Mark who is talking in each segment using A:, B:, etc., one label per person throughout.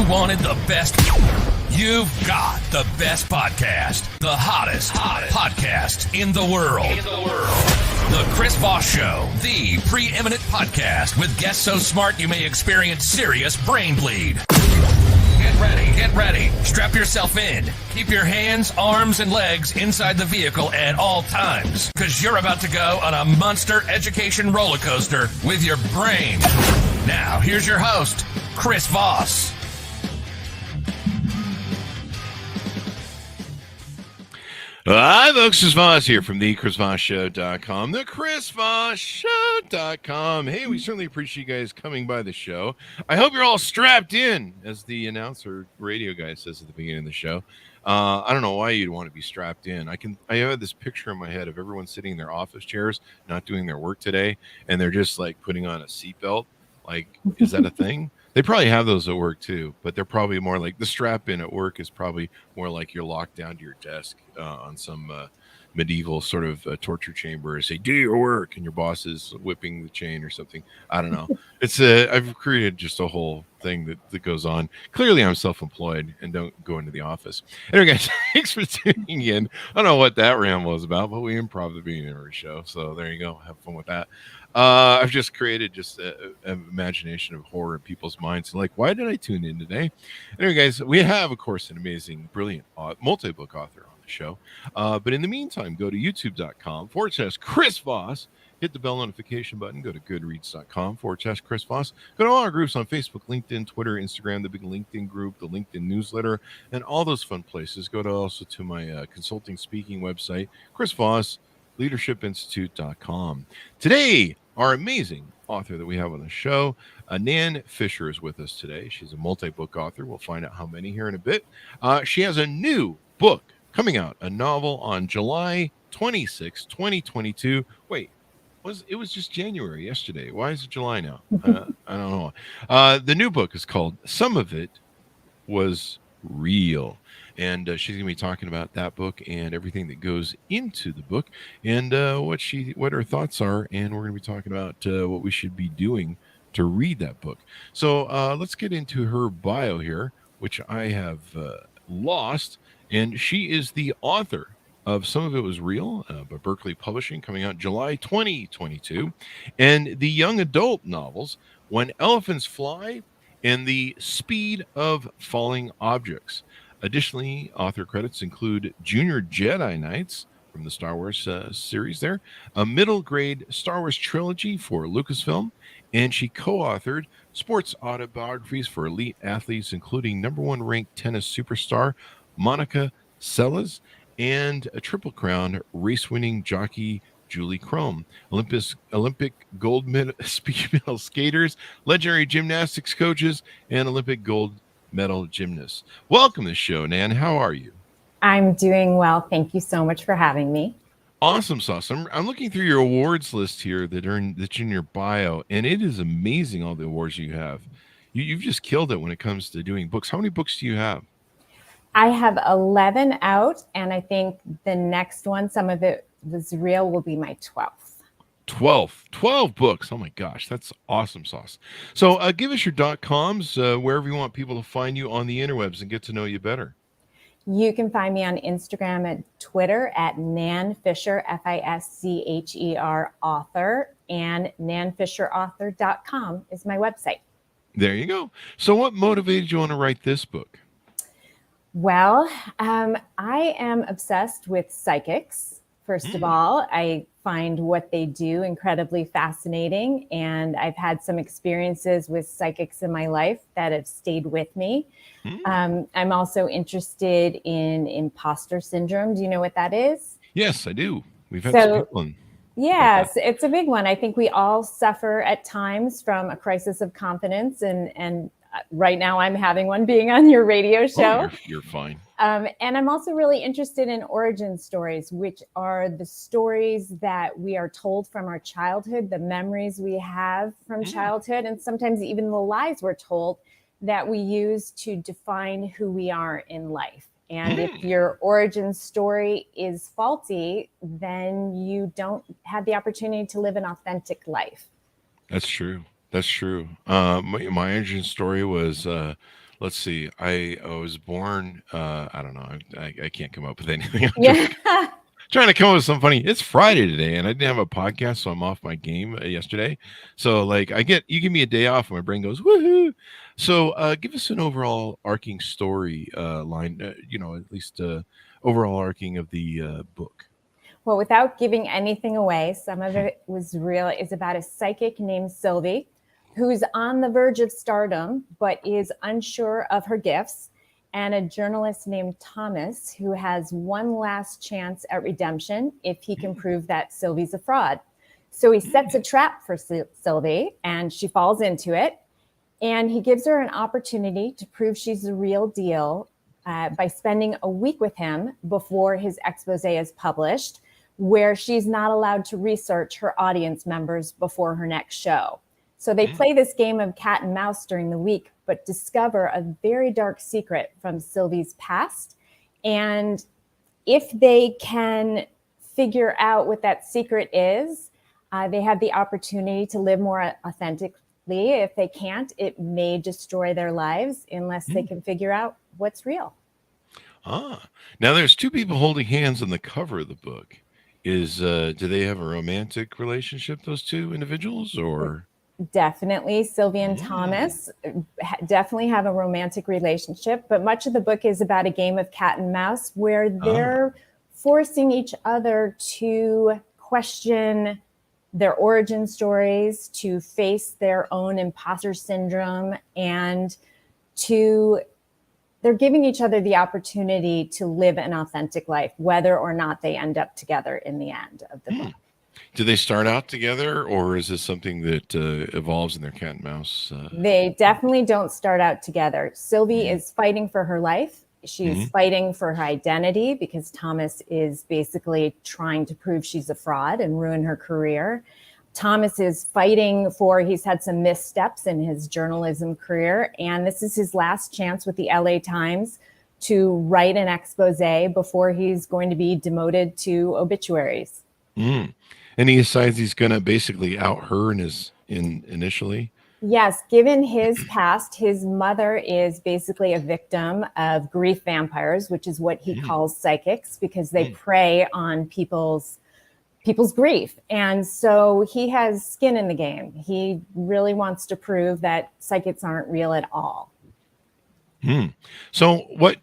A: you wanted the best, you've got the best podcast, the hottest podcast in the world. The Chris Voss Show, the preeminent podcast with guests so smart you may experience serious brain bleed. Get ready. Strap yourself in. Keep your hands, arms, and legs inside the vehicle at all times, because you're about to go on a monster education roller coaster with your brain. Now, here's your host, Chris Voss.
B: Hi, folks. Chris Voss here from the ChrisVossShow.com, the ChrisVossShow.com. Hey, we certainly appreciate you guys coming by the show. I hope you're all strapped in, as the announcer radio guy says at the beginning of the show. I don't know why you'd want to be strapped in. I have this picture in my head of everyone sitting in their office chairs, not doing their work today, and they're just like putting on a seatbelt. Like, is that a thing? They probably have those at work too, but they're probably more like the strap in at work is probably more like you're locked down to your desk on some medieval sort of torture chamber and say, do your work, and your boss is whipping the chain or something. I don't know. I've created just a whole thing that goes on. Clearly I'm self-employed and don't go into the office. Anyway, guys, thanks for tuning in. I don't know what that ramble was about, but we improv the beginning of our show. So there you go. Have fun with that. I've just created just an imagination of horror in people's minds. Like, why did I tune in today? Anyway, guys, we have, of course, an amazing, brilliant multi-book author on the show. But in the meantime, go to youtube.com/Chris Voss. Hit the bell notification button. Go to goodreads.com/Chris Voss. Go to all our groups on Facebook, LinkedIn, Twitter, Instagram, the big LinkedIn group, the LinkedIn newsletter, and all those fun places. Go to also to my consulting speaking website, Chris Voss, leadershipinstitute.com. Today, our amazing author that we have on the show, Nan Fischer, is with us today. She's a multi-book author. We'll find out how many here in a bit. She has a new book coming out, a novel on July 26, 2022. Wait, it was just January yesterday. Why is it July now? I don't know. The new book is called Some of It Was Real. And she's going to be talking about that book and everything that goes into the book and what her thoughts are. And we're going to be talking about what we should be doing to read that book. So let's get into her bio here, which I have lost. And she is the author of Some of It Was Real by Berkeley Publishing, coming out July 2022. And the young adult novels, When Elephants Fly and The Speed of Falling Objects. Additionally, author credits include Junior Jedi Knights from the Star Wars series there, a middle grade Star Wars trilogy for Lucasfilm, and she co-authored sports autobiographies for elite athletes, including number one ranked tennis superstar Monica Seles and a Triple Crown race-winning jockey Julie Crome, Olympic gold medal speed medal skaters, legendary gymnastics coaches, and Olympic gold medal gymnasts. Welcome to the show, Nan. How are you?
C: I'm doing well. Thank you so much for having me.
B: Awesome sauce. I'm looking through your awards list here that's in your bio, and it is amazing all the awards you have. You've just killed it when it comes to doing books. How many books do you have?
C: I have 11 out, and I think the next one, Some of It Was Real, will be my 12th.
B: 12 books. Oh my gosh, that's awesome sauce. So give us your .coms, wherever you want people to find you on the interwebs and get to know you better.
C: You can find me on Instagram and Twitter at Nan Fischer, Fischer author, and nanfischerauthor.com is my website.
B: There you go. So what motivated you on to write this book?
C: Well, I am obsessed with psychics. First of all, I find what they do incredibly fascinating, and I've had some experiences with psychics in my life that have stayed with me. I'm also interested in Imposter Syndrome. Do you know what that is?
B: Yes, I do. We've had some people on.
C: Yes, it's a big one. I think we all suffer at times from a crisis of confidence, and right now I'm having one being on your radio show.
B: Oh, you're fine.
C: And I'm also really interested in origin stories, which are the stories that we are told from our childhood, the memories we have from childhood, and sometimes even the lies we're told that we use to define who we are in life. And if your origin story is faulty, then you don't have the opportunity to live an authentic life.
B: That's true. My origin story was let's see. I was born. I don't know. I can't come up with anything. I'm
C: Yeah.
B: trying to come up with some funny. It's Friday today, and I didn't have a podcast, so I'm off my game yesterday. So like, you give me a day off, and my brain goes woohoo. So give us an overall arcing story line. At least overall arcing of the book.
C: Well, without giving anything away, some of it was real. It's about a psychic named Sylvie who's on the verge of stardom, but is unsure of her gifts, and a journalist named Thomas who has one last chance at redemption if he can prove that Sylvie's a fraud. So he sets a trap for Sylvie, and she falls into it. And he gives her an opportunity to prove she's the real deal by spending a week with him before his expose is published, where she's not allowed to research her audience members before her next show. So they play this game of cat and mouse during the week, but discover a very dark secret from Sylvie's past. And if they can figure out what that secret is, they have the opportunity to live more authentically. If they can't, it may destroy their lives unless they can figure out what's real.
B: Now there's two people holding hands on the cover of the book. Do they have a romantic relationship, those two individuals, or?
C: Definitely. Sylvie and Thomas definitely have a romantic relationship, but much of the book is about a game of cat and mouse where they're forcing each other to question their origin stories, to face their own imposter syndrome, and they're giving each other the opportunity to live an authentic life, whether or not they end up together in the end of the book.
B: Do they start out together, or is this something that evolves in their cat and mouse?
C: They definitely don't start out together. Sylvie is fighting for her life. She's fighting for her identity because Thomas is basically trying to prove she's a fraud and ruin her career. Thomas is fighting he's had some missteps in his journalism career, and this is his last chance with the LA Times to write an expose before he's going to be demoted to obituaries.
B: And he decides he's going to basically out her initially.
C: Yes, given his past, his mother is basically a victim of grief vampires, which is what he calls psychics, because they prey on people's grief. And so he has skin in the game. He really wants to prove that psychics aren't real at all.
B: So what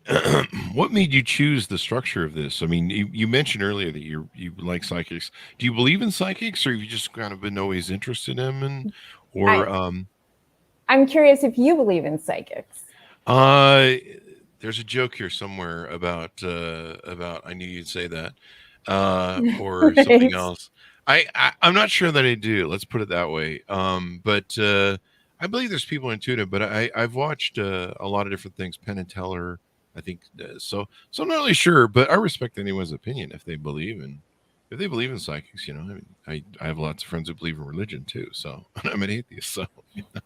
B: made you choose the structure of this? I mean, you mentioned earlier that you like psychics. Do you believe in psychics, or have you just kind of been always interested in them?
C: I'm curious if you believe in psychics.
B: There's a joke here somewhere about I knew you'd say that, or
C: Right.
B: something else. I'm not sure that I do. Let's put it that way. But I believe there's people intuitive, but I've watched a lot of different things. Penn and Teller, I think. So I'm not really sure, but I respect anyone's opinion if they believe in psychics. I have lots of friends who believe in religion too. So I'm an atheist. So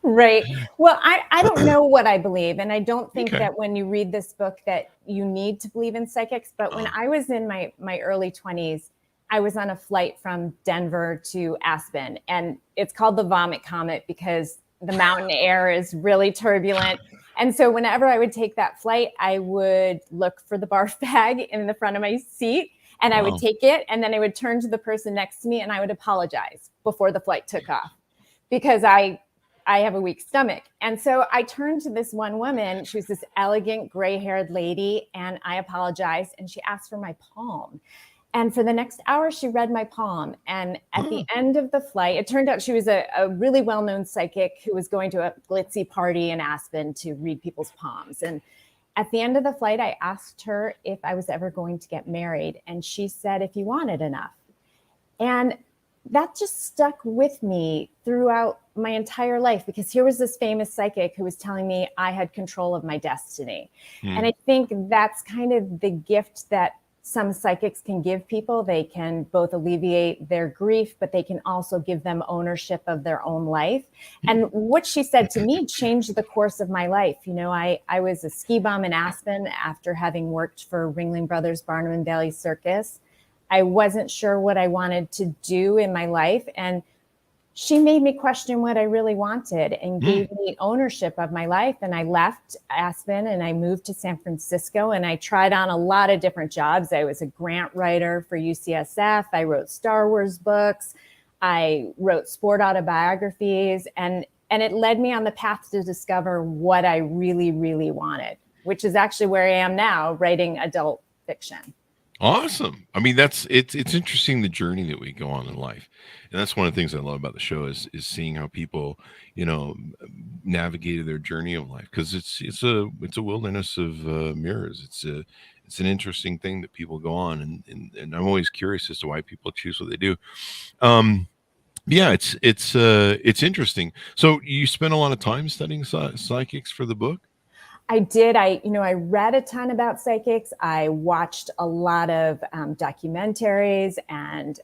C: Right. Well, I don't know what I believe, and I don't think that when you read this book that you need to believe in psychics. But when I was in my early 20s, I was on a flight from Denver to Aspen, and it's called the Vomit Comet because the mountain air is really turbulent. And so whenever I would take that flight, I would look for the barf bag in the front of my seat, and I would take it, and then I would turn to the person next to me and I would apologize before the flight took off because I have a weak stomach. And so I turned to this one woman. She was this elegant gray-haired lady, and I apologized, and she asked for my palm. And for the next hour, she read my palm. And at the end of the flight, it turned out she was a really well-known psychic who was going to a glitzy party in Aspen to read people's palms. And at the end of the flight, I asked her if I was ever going to get married. And she said, if you wanted enough. And that just stuck with me throughout my entire life, because here was this famous psychic who was telling me I had control of my destiny. And I think that's kind of the gift that some psychics can give people. They can both alleviate their grief, but they can also give them ownership of their own life. And what she said to me changed the course of my life. I was a ski bum in Aspen after having worked for Ringling Brothers Barnum and Bailey Circus. I wasn't sure what I wanted to do in my life. And she made me question what I really wanted and gave me ownership of my life. And I left Aspen and I moved to San Francisco, and I tried on a lot of different jobs. I was a grant writer for UCSF. I wrote Star Wars books. I wrote sport autobiographies, and it led me on the path to discover what I really, really wanted, which is actually where I am now, writing adult fiction.
B: Awesome. I mean, it's interesting, the journey that we go on in life. And that's one of the things I love about the show is seeing how people, navigated their journey of life. Cause it's a wilderness of mirrors. It's an interesting thing that people go on, and I'm always curious as to why people choose what they do. Yeah, it's interesting. So you spent a lot of time studying psychics for the book?
C: I did. I read a ton about psychics. I watched a lot of documentaries and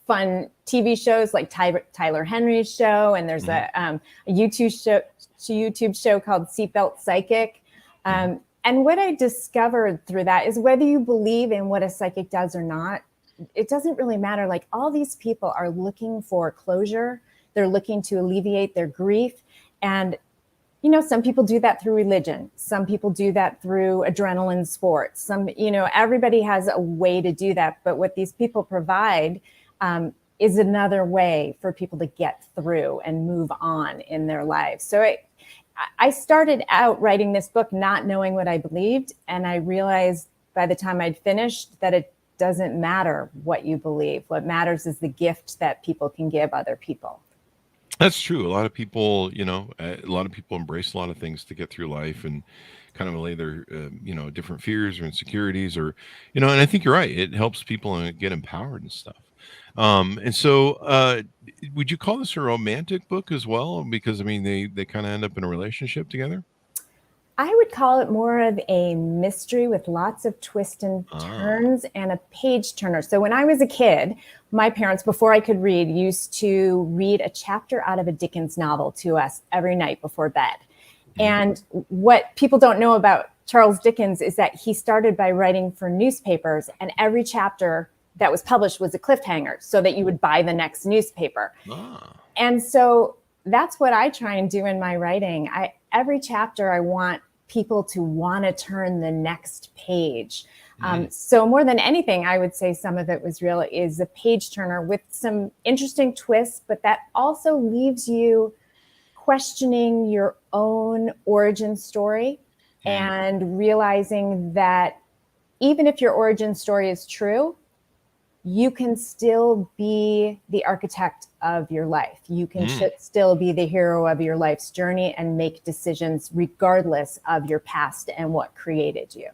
C: fun TV shows like Tyler Henry's show. And there's a YouTube show called Seatbelt Psychic. And what I discovered through that is whether you believe in what a psychic does or not, it doesn't really matter. Like, all these people are looking for closure. They're looking to alleviate their grief. And some people do that through religion. Some people do that through adrenaline sports. Everybody has a way to do that. But what these people provide is another way for people to get through and move on in their lives. So I started out writing this book not knowing what I believed. And I realized by the time I'd finished that it doesn't matter what you believe. What matters is the gift that people can give other people.
B: That's true. A lot of people, embrace a lot of things to get through life and kind of allay their, different fears or insecurities, or, and I think you're right. It helps people get empowered and stuff. And so, would you call this a romantic book as well? Because, I mean, they kind of end up in a relationship together.
C: I would call it more of a mystery with lots of twists and turns and a page turner. So when I was a kid, my parents, before I could read, used to read a chapter out of a Dickens novel to us every night before bed. And what people don't know about Charles Dickens is that he started by writing for newspapers, and every chapter that was published was a cliffhanger so that you would buy the next newspaper. And so that's what I try and do in my writing. Every chapter I want people to want to turn the next page. So more than anything, I would say some of it is a page turner with some interesting twists, but that also leaves you questioning your own origin story and realizing that even if your origin story is true, you can still be the architect of your life. You can still be the hero of your life's journey and make decisions regardless of your past and what created you.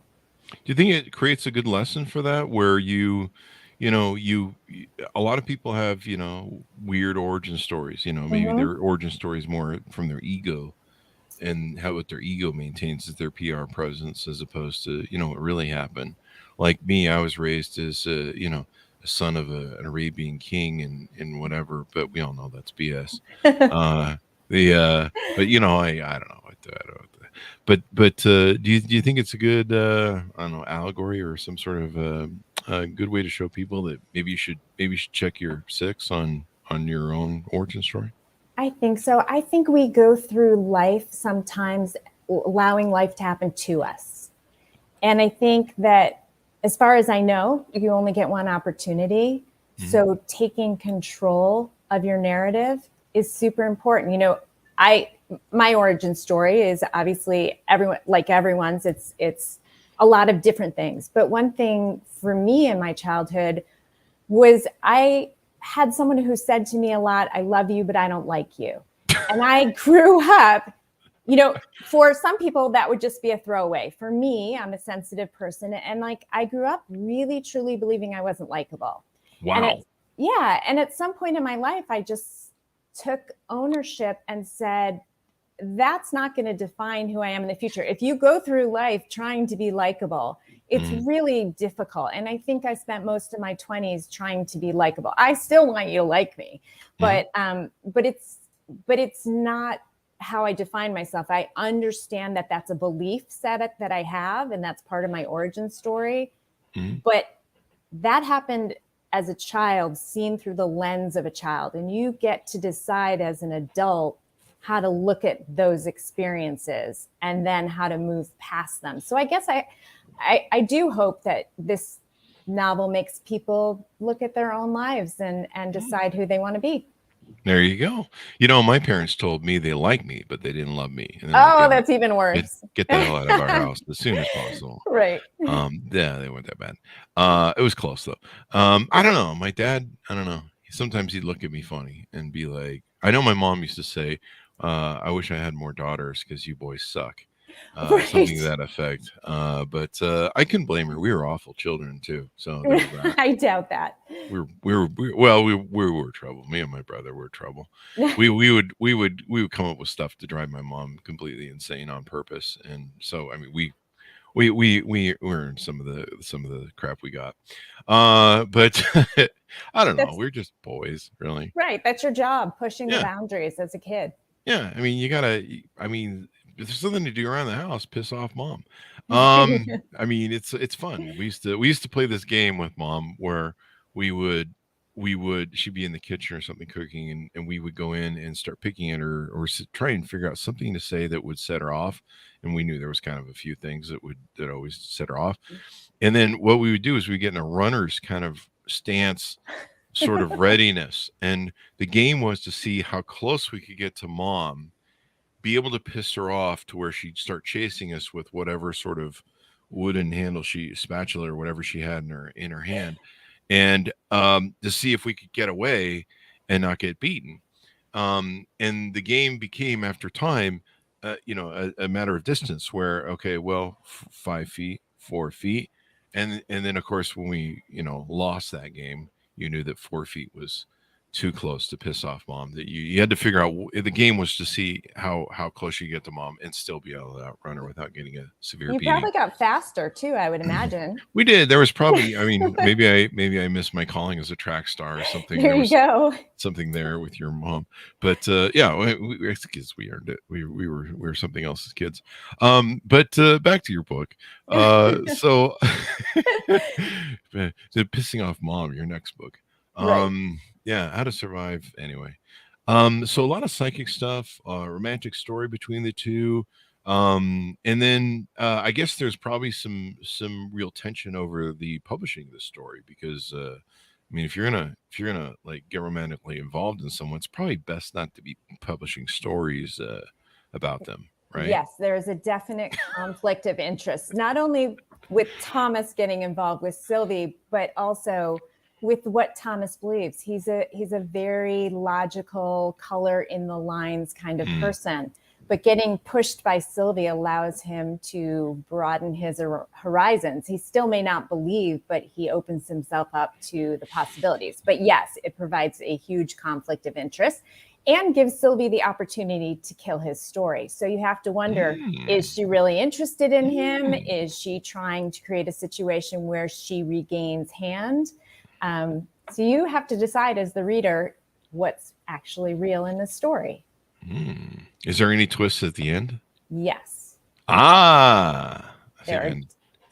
B: Do you think it creates a good lesson for that, where a lot of people have, weird origin stories, maybe their origin story is more from their ego, and what their ego maintains is their PR presence as opposed to, what really happened. Like me, I was raised as, a son of an Arabian king and whatever, but we all know that's BS. But I don't know. But do you think it's a good, allegory or some sort of a good way to show people that maybe you should check your six on your own origin story?
C: I think so. I think we go through life sometimes allowing life to happen to us. And I think that, as far as I know, you only get one opportunity. So taking control of your narrative is super important. My origin story is obviously everyone's. It's a lot of different things. But one thing for me in my childhood was I had someone who said to me a lot, "I love you, but I don't like you." And I grew up, for some people that would just be a throwaway. For me, I'm a sensitive person. And I grew up really, truly believing I wasn't likable.
B: Wow.
C: And at some point in my life, I just took ownership and said, that's not going to define who I am in the future. If you go through life trying to be likable, it's really difficult. And I think I spent most of my 20s trying to be likable. I still want you to like me, but it's not how I define myself. I understand that that's a belief set that I have, and that's part of my origin story. But that happened as a child seen through the lens of a child, and you get to decide as an adult how to look at those experiences and then how to move past them. So I guess I do hope that this novel makes people look at their own lives and decide who they want to be.
B: There you go. My parents told me they liked me, but they didn't love me. And
C: that's even worse.
B: Get the hell out of our house as soon as possible.
C: Right.
B: Yeah, they weren't that bad. It was close though. I don't know. My dad, I don't know. Sometimes he'd look at me funny and be like, I know my mom used to say, I wish I had more daughters because you boys suck.
C: Right.
B: Something to that effect. But I couldn't blame her. We were awful children too. So
C: I doubt that.
B: we were trouble. Me and my brother were trouble. we would come up with stuff to drive my mom completely insane on purpose. And so I mean we earned some of the crap we got. But I don't know. We're just boys, really.
C: Right. That's your job, pushing the boundaries as a kid.
B: Yeah. I mean, if there's something to do around the house, piss off mom. I mean, it's fun. We used to play this game with mom where she'd be in the kitchen or something cooking, and we would go in and start picking at her or try and figure out something to say that would set her off. And we knew there was kind of a few things that always set her off. And then what we would do is we get in a runner's kind of stance, sort of readiness. And the game was to see how close we could get to mom, be able to piss her off to where she'd start chasing us with whatever sort of wooden handle spatula or whatever she had in her hand, and to see if we could get away and not get beaten. And the game became, after time, a matter of distance where, okay, well, 5 feet, 4 feet. And then of course, when we, lost that game, you knew that 4 feet was too close to piss off mom, that you had to figure out. The game was to see how close you get to mom and still be able to outrun her without getting a severe beating.
C: You probably got faster too, I would imagine.
B: We did. There was probably, I mean, maybe I missed my calling as a track star or something.
C: There you go.
B: Something there with your mom. But yeah, we as kids, we earned it. We were something else as kids. But back to your book. So pissing off mom, your next book.
C: Right.
B: Yeah, how to survive anyway. So a lot of psychic stuff, romantic story between the two. And then I guess there's probably some real tension over the publishing of the story, because I mean, if you're gonna like get romantically involved in someone, it's probably best not to be publishing stories about them, right?
C: Yes, there's a definite conflict of interest, not only with Thomas getting involved with Sylvie, but also with what Thomas believes. He's a very logical, color in the lines kind of person, but getting pushed by Sylvie allows him to broaden his horizons. He still may not believe, but he opens himself up to the possibilities. But yes, it provides a huge conflict of interest and gives Sylvie the opportunity to kill his story. So you have to wonder, is she really interested in him? Is she trying to create a situation where she regains hand? So you have to decide as the reader what's actually real in the story.
B: Is there any twists at the end?
C: Yes.
B: There
C: are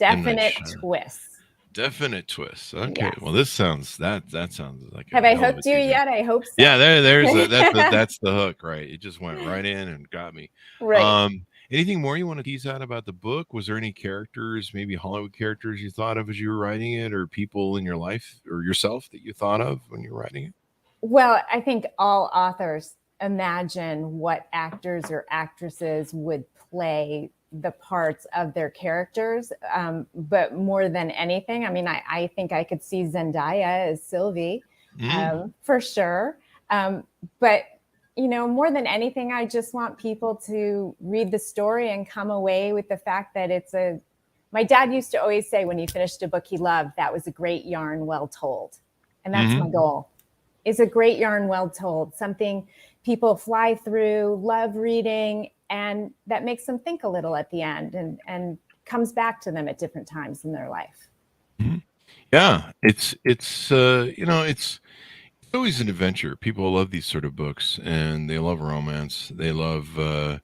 C: definite twists.
B: Definite twists. Okay.
C: Yes.
B: Well, this sounds that sounds like.
C: Have I hooked you yet? I hope so.
B: Yeah, that's the hook, right? It just went right in and got me.
C: Right.
B: Anything more you want to tease out about the book? Was there any characters, maybe Hollywood characters, you thought of as you were writing it, or people in your life or yourself that you thought of when you were writing it?
C: Well, I think all authors imagine what actors or actresses would play the parts of their characters. But more than anything, I mean, I think I could see Zendaya as Sylvie, for sure. But more than anything, I just want people to read the story and come away with the fact that my dad used to always say when he finished a book he loved, that was a great yarn well told. And that's my goal, is a great yarn well told, something people fly through, love reading, and that makes them think a little at the end and comes back to them at different times in their life.
B: Yeah, it's always an adventure. People love these sort of books, and they love romance. They love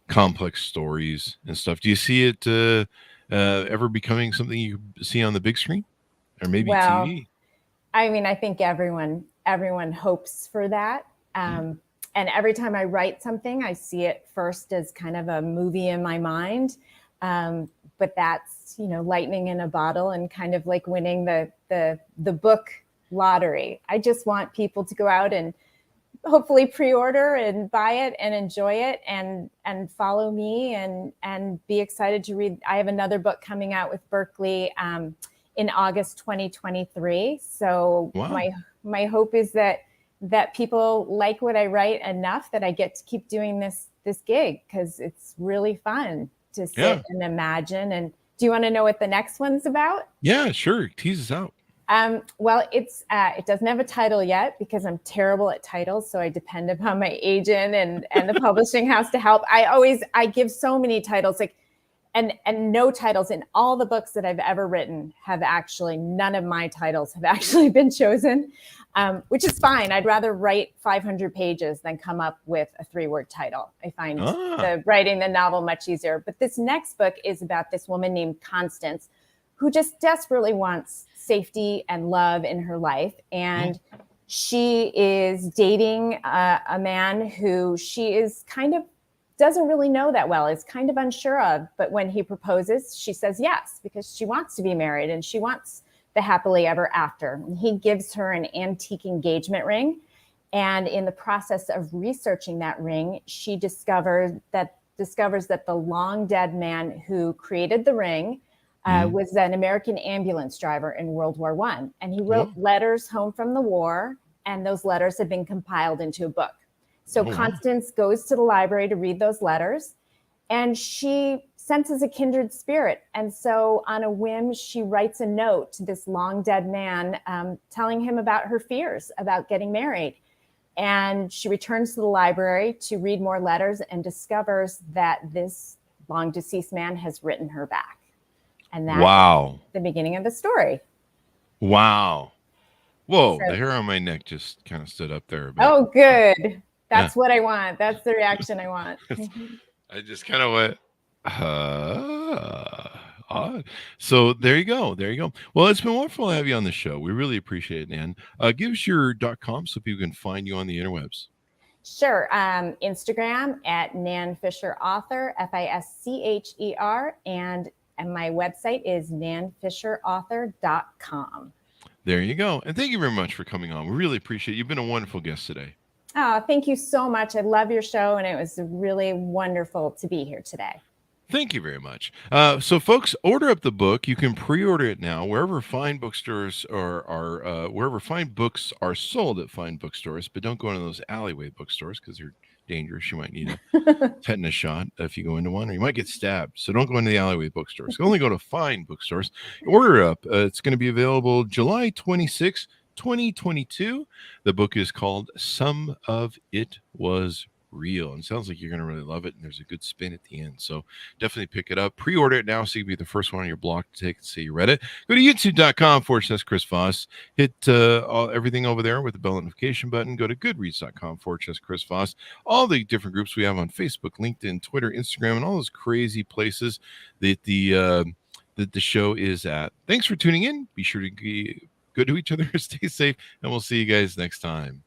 B: complex stories and stuff. Do you see it ever becoming something you see on the big screen, or maybe TV?
C: I mean, I think everyone hopes for that. And every time I write something, I see it first as kind of a movie in my mind. But that's, lightning in a bottle and kind of like winning the book lottery. I just want people to go out and hopefully pre-order and buy it and enjoy it and follow me and be excited to read. I have another book coming out with Berkeley in August 2023. So
B: wow.
C: my hope is that people like what I write enough that I get to keep doing this gig, because it's really fun to sit and imagine. And do you want to know what the next one's about?
B: Yeah, sure. Tease us out.
C: Well, it doesn't have a title yet because I'm terrible at titles. So I depend upon my agent and the publishing house to help. I give so many titles, and no titles in all the books that I've ever written none of my titles have actually been chosen, which is fine. I'd rather write 500 pages than come up with a 3-word title. I find writing the novel much easier. But this next book is about this woman named Constance, who just desperately wants safety and love in her life. And she is dating a man who she is kind of doesn't really know that well, is kind of unsure of. But when he proposes, she says yes, because she wants to be married and she wants the happily ever after. And he gives her an antique engagement ring. And in the process of researching that ring, she discovers that the long dead man who created the ring was an American ambulance driver in World War I. And he wrote letters home from the war, and those letters have been compiled into a book. So Constance goes to the library to read those letters, and she senses a kindred spirit. And so on a whim, she writes a note to this long dead man, telling him about her fears about getting married. And she returns to the library to read more letters and discovers that this long deceased man has written her back. And that's the beginning of the story.
B: Wow. Whoa, the hair on my neck just kind of stood up there.
C: Oh, good. That's what I want. That's the reaction I want.
B: I just kind of went, odd. So there you go. Well, it's been wonderful to have you on the show. We really appreciate it, Nan. Give us your .com so people can find you on the interwebs.
C: Sure. Instagram at Nan Fischer Author, FISCHER, and my website is nanfischerauthor.com.
B: There you go. And thank you very much for coming on. We really appreciate it. You've been a wonderful guest today.
C: Oh, thank you so much. I love your show, and it was really wonderful to be here today.
B: Thank you very much. So, folks, order up the book. You can pre-order it now wherever fine bookstores are wherever fine books are sold at fine bookstores. But don't go into those alleyway bookstores because they're dangerous. You might need a tetanus shot if you go into one, or you might get stabbed. So don't go into the alleyway bookstores. Only go to fine bookstores. Order up. It's going to be available July 26, 2022. The book is called Some of It Was Real, and sounds like you're going to really love it, and there's a good spin at the end, so definitely pick it up. Pre-order it now so you can be the first one on your block to take and say you read it. Go to youtube.com/Chris Voss. Hit everything over there with the bell notification button. Go to goodreads.com/Chris Voss. All the different groups we have on Facebook, LinkedIn, Twitter, Instagram, and all those crazy places that the show is at. Thanks for tuning in. Be sure to be good to each other, stay safe, and we'll see you guys next time.